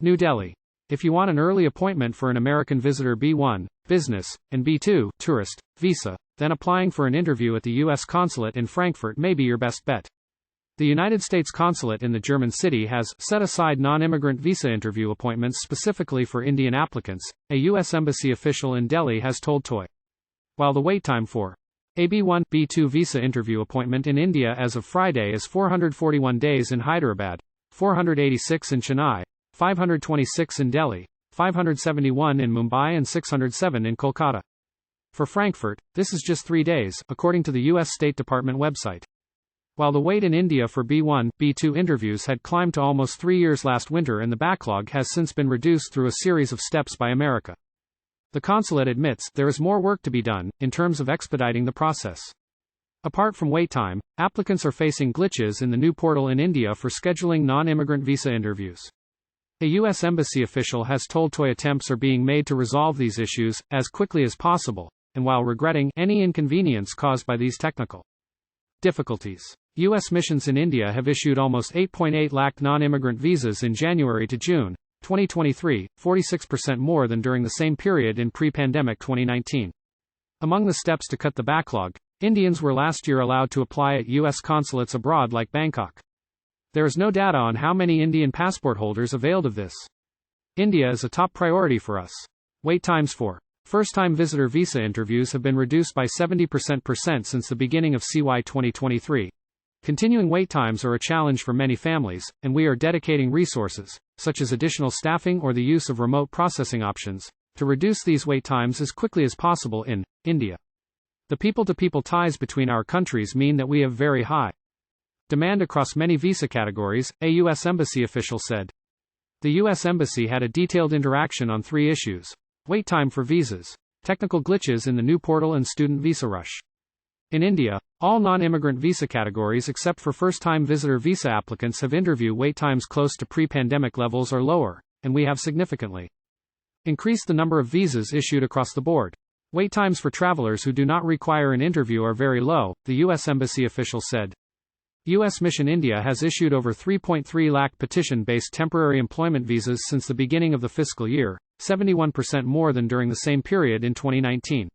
New Delhi. If you want an early appointment for an American visitor B1, business, and B2, tourist, visa, then applying for an interview at the U.S. consulate in Frankfurt may be your best bet. The United States consulate in the German city has set aside non-immigrant visa interview appointments specifically for Indian applicants, a U.S. embassy official in Delhi has told TOI. While the wait time for a B1, B2 visa interview appointment in India as of Friday is 441 days in Hyderabad, 486 in Chennai, 526 in Delhi, 571 in Mumbai and 607 in Kolkata. For Frankfurt, this is just 3 days, according to the U.S. State Department website. While the wait in India for B1, B2 interviews had climbed to almost 3 years last winter and the backlog has since been reduced through a series of steps by America. The consulate admits there is more work to be done, in terms of expediting the process. Apart from wait time, applicants are facing glitches in the new portal in India for scheduling non-immigrant visa interviews. A U.S. embassy official has told TOI attempts are being made to resolve these issues, as quickly as possible, and while regretting any inconvenience caused by these technical difficulties. U.S. missions in India have issued almost 8.8 lakh non-immigrant visas in January to June 2023, 46% more than during the same period in pre-pandemic 2019. Among the steps to cut the backlog, Indians were last year allowed to apply at U.S. consulates abroad like Bangkok. There is no data on how many Indian passport holders availed of this. India is a top priority for us. Wait times for first-time visitor visa interviews have been reduced by 70% since the beginning of CY 2023. Continuing wait times are a challenge for many families, and we are dedicating resources, such as additional staffing or the use of remote processing options, to reduce these wait times as quickly as possible in India. The people-to-people ties between our countries mean that we have very high demand across many visa categories, a U.S. embassy official said. The U.S. embassy had a detailed interaction on 3 issues: wait time for visas, technical glitches in the new portal and student visa rush. In India, all non-immigrant visa categories except for first-time visitor visa applicants have interview wait times close to pre-pandemic levels or lower, and we have significantly increased the number of visas issued across the board. Wait times for travelers who do not require an interview are very low, the U.S. embassy official said. U.S. Mission India has issued over 3.3 lakh petition-based temporary employment visas since the beginning of the fiscal year, 71% more than during the same period in 2019.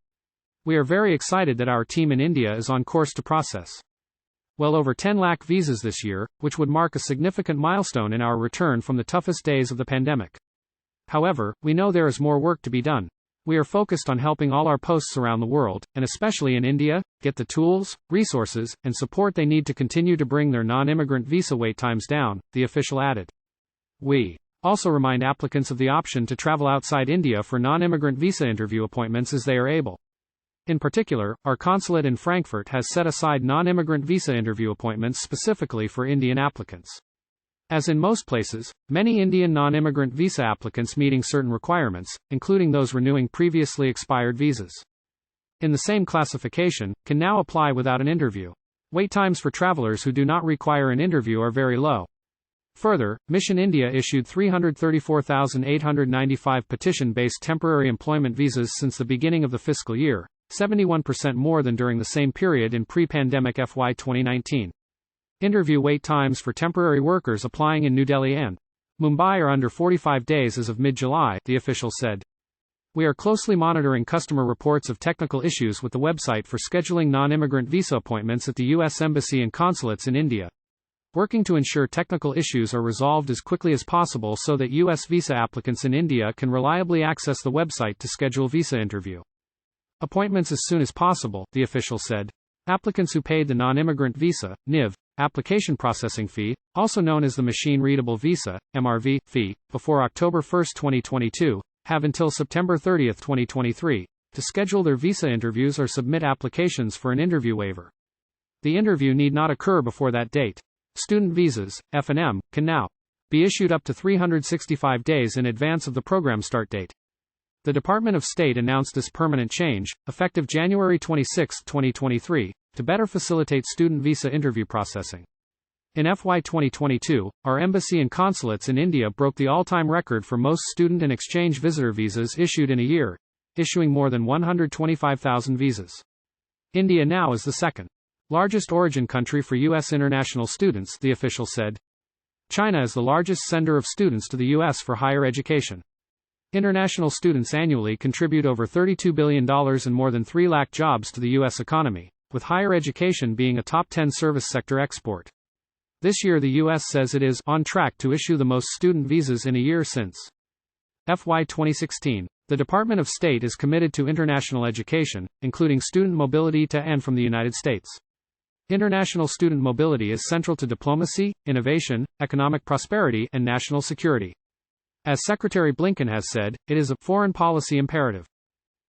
We are very excited that our team in India is on course to process well over 10 lakh visas this year, which would mark a significant milestone in our return from the toughest days of the pandemic. However, we know there is more work to be done. We are focused on helping all our posts around the world, and especially in India, get the tools, resources, and support they need to continue to bring their non-immigrant visa wait times down, the official added. We also remind applicants of the option to travel outside India for non-immigrant visa interview appointments as they are able. In particular, our consulate in Frankfurt has set aside non-immigrant visa interview appointments specifically for Indian applicants. As in most places, many Indian non-immigrant visa applicants meeting certain requirements, including those renewing previously expired visas in the same classification, can now apply without an interview. Wait times for travelers who do not require an interview are very low. Further, Mission India issued 334,895 petition-based temporary employment visas since the beginning of the fiscal year, 71% more than during the same period in pre-pandemic FY 2019. Interview wait times for temporary workers applying in New Delhi and Mumbai are under 45 days as of mid-July, the official said. We are closely monitoring customer reports of technical issues with the website for scheduling non-immigrant visa appointments at the U.S. Embassy and consulates in India, working to ensure technical issues are resolved as quickly as possible so that U.S. visa applicants in India can reliably access the website to schedule visa interview appointments as soon as possible, the official said. Applicants who paid the non-immigrant visa, NIV, application processing fee, also known as the machine-readable visa, MRV, fee, before October 1, 2022, have until September 30, 2023, to schedule their visa interviews or submit applications for an interview waiver. The interview need not occur before that date. Student visas, F&M, can now be issued up to 365 days in advance of the program start date. The Department of State announced this permanent change, effective January 26, 2023, to better facilitate student visa interview processing. In FY 2022, our embassy and consulates in India broke the all-time record for most student and exchange visitor visas issued in a year, issuing more than 125,000 visas. India now is the second largest origin country for U.S. international students, the official said. China is the largest sender of students to the U.S. for higher education. International students annually contribute over $32 billion and more than 3 lakh jobs to the U.S. economy, with higher education being a top 10 service sector export. This year the U.S. says it is on track to issue the most student visas in a year since FY 2016. The Department of State is committed to international education, including student mobility to and from the United States. International student mobility is central to diplomacy, innovation, economic prosperity, and national security. As Secretary Blinken has said, it is a foreign policy imperative.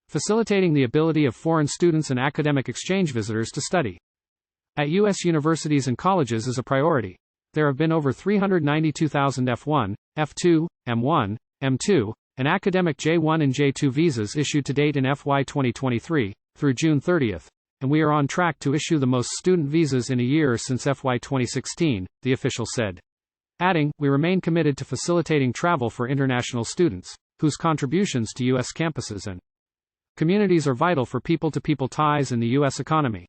Facilitating the ability of foreign students and academic exchange visitors to study at U.S. universities and colleges is a priority. There have been over 392,000 F1, F2, M1, M2, and academic J1 and J2 visas issued to date in FY 2023, through June 30, and we are on track to issue the most student visas in a year since FY 2016, the official said. Adding, we remain committed to facilitating travel for international students, whose contributions to U.S. campuses and communities are vital for people-to-people ties in the U.S. economy.